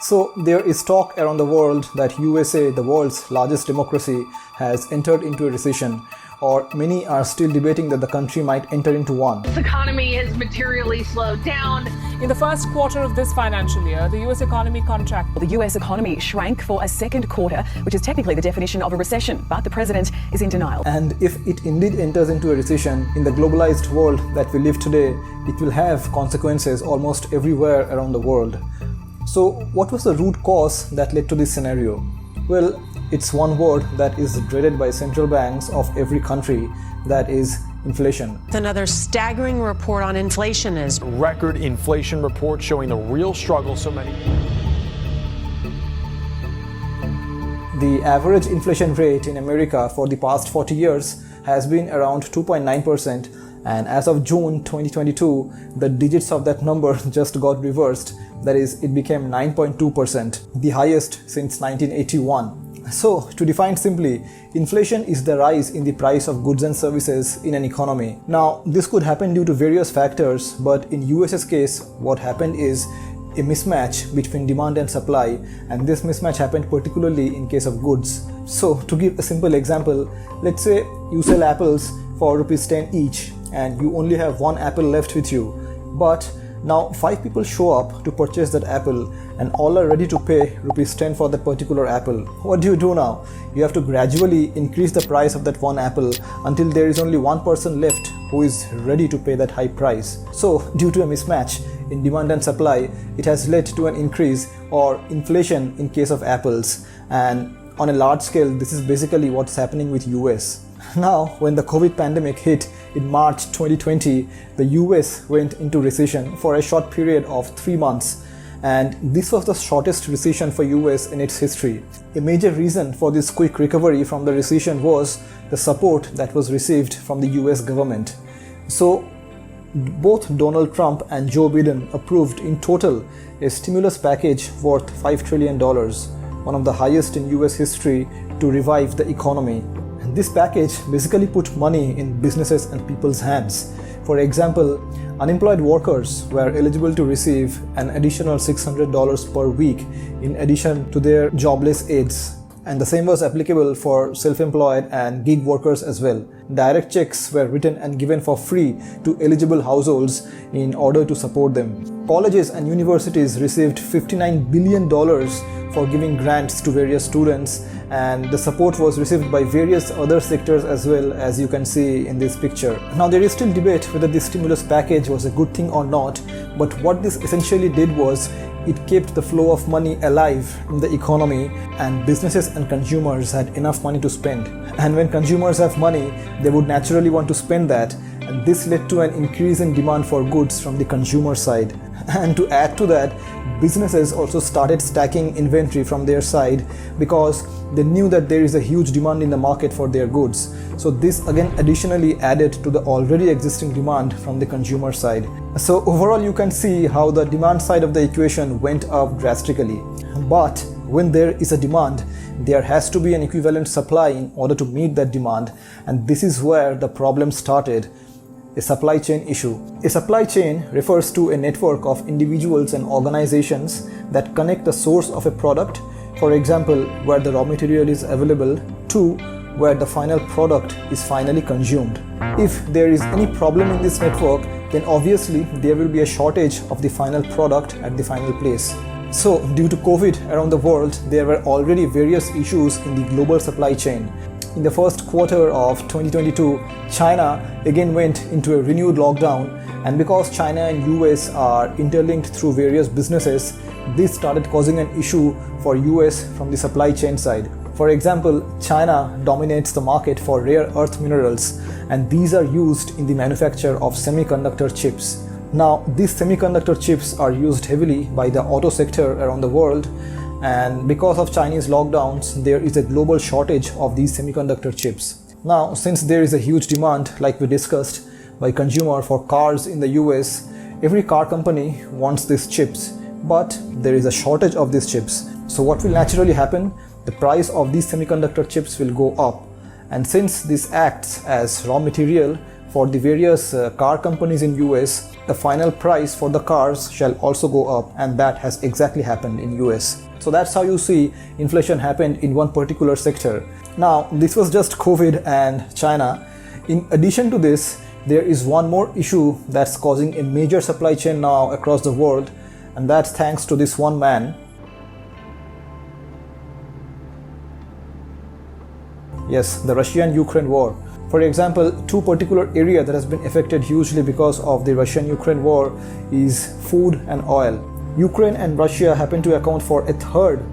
So there is talk around the world that USA, the world's largest democracy, has entered into a recession, or many are still debating that the country might enter into one. The economy has materially slowed down. In the first quarter of this financial year, the US economy contracted. The US economy shrank for a second quarter, which is technically the definition of a recession, but the president is in denial. And if it indeed enters into a recession, in the globalized world that we live today, it will have consequences almost everywhere around the world. So what was the root cause that led to this scenario? Well, it's one word that is dreaded by central banks of every country, that is inflation. Another staggering report on inflation is record inflation report showing the real struggle so many. The average inflation rate in America for the past 40 years has been around 2.9%, and as of June 2022, the digits of that number just got reversed. That is, it became 9.2%, the highest since 1981. So, to define simply, inflation is the rise in the price of goods and services in an economy. Now, this could happen due to various factors, but in US's case, what happened is a mismatch between demand and supply, and this mismatch happened particularly in case of goods. So, to give a simple example, let's say you sell apples for rupees 10 each, and you only have one apple left with you, but now 5 people show up to purchase that apple and all are ready to pay rupees 10 for that particular apple. What do you do now? You have to gradually increase the price of that one apple until there is only one person left who is ready to pay that high price. So due to a mismatch in demand and supply, it has led to an increase or inflation in case of apples, and on a large scale this is basically what's happening with US. Now, when the COVID pandemic hit in March 2020, the US went into recession for a short period of 3 months, and this was the shortest recession for US in its history. A major reason for this quick recovery from the recession was the support that was received from the US government. So, both Donald Trump and Joe Biden approved in total a stimulus package worth $5 trillion, one of the highest in US history, to revive the economy. This package basically put money in businesses and people's hands. For example, unemployed workers were eligible to receive an additional $600 per week in addition to their jobless aids. And the same was applicable for self-employed and gig workers as well. Direct checks were written and given for free to eligible households in order to support them. Colleges and universities received $59 billion for giving grants to various students, and the support was received by various other sectors as well, as you can see in this picture. Now, there is still debate whether this stimulus package was a good thing or not, but what this essentially did was it kept the flow of money alive in the economy, and businesses and consumers had enough money to spend. And when consumers have money, they would naturally want to spend that, and this led to an increase in demand for goods from the consumer side. And to add to that, businesses also started stacking inventory from their side because they knew that there is a huge demand in the market for their goods. So this again additionally added to the already existing demand from the consumer side. So overall, you can see how the demand side of the equation went up drastically. But when there is a demand, there has to be an equivalent supply in order to meet that demand, and this is where the problem started. A supply chain issue. A supply chain refers to a network of individuals and organizations that connect the source of a product, for example, where the raw material is available, to where the final product is finally consumed. If there is any problem in this network, then obviously there will be a shortage of the final product at the final place. So, due to COVID around the world, there were already various issues in the global supply chain. In the first quarter of 2022, China again went into a renewed lockdown, and because China and US are interlinked through various businesses, this started causing an issue for US from the supply chain side. For example, China dominates the market for rare earth minerals, and these are used in the manufacture of semiconductor chips. Now, these semiconductor chips are used heavily by the auto sector around the world, and because of Chinese lockdowns, there is a global shortage of these semiconductor chips. Now, since there is a huge demand, like we discussed, by consumer for cars in the US, every car company wants these chips, but there is a shortage of these chips. So what will naturally happen? The price of these semiconductor chips will go up, and since this acts as raw material for the various car companies in US, the final price for the cars shall also go up, and that has exactly happened in US. So that's how you see inflation happened in one particular sector. Now, this was just COVID and China. In addition to this, there is one more issue that's causing a major supply chain now across the world, and that's thanks to this one man. Yes, the Russian-Ukraine war. For example, two particular areas that has been affected hugely because of the Russian-Ukraine war is food and oil. Ukraine and Russia happen to account for a third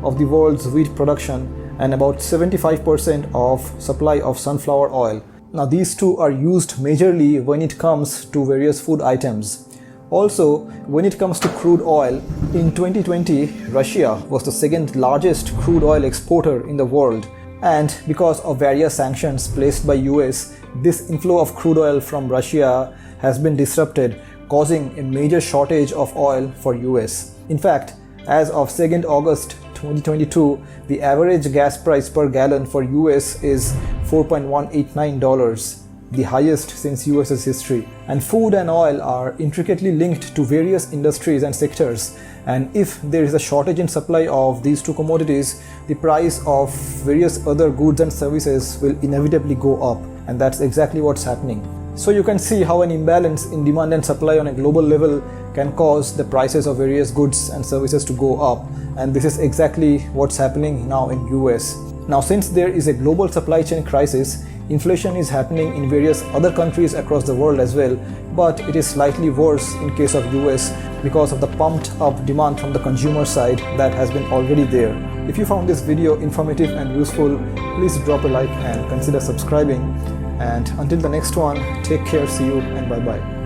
of the world's wheat production and about 75% of supply of sunflower oil. Now these two are used majorly when it comes to various food items. Also, when it comes to crude oil, in 2020, Russia was the second largest crude oil exporter in the world. And because of various sanctions placed by US, this inflow of crude oil from Russia has been disrupted, causing a major shortage of oil for US. In fact, as of 2nd August 2022, the average gas price per gallon for US is $4.189, the highest since US's history. And food and oil are intricately linked to various industries and sectors. And if there is a shortage in supply of these two commodities, the price of various other goods and services will inevitably go up. And that's exactly what's happening. So you can see how an imbalance in demand and supply on a global level can cause the prices of various goods and services to go up. And this is exactly what's happening now in US. Now, since there is a global supply chain crisis, inflation is happening in various other countries across the world as well, but it is slightly worse in case of US because of the pumped up demand from the consumer side that has been already there. If you found this video informative and useful, please drop a like and consider subscribing. And until the next one, take care, see you, and bye-bye.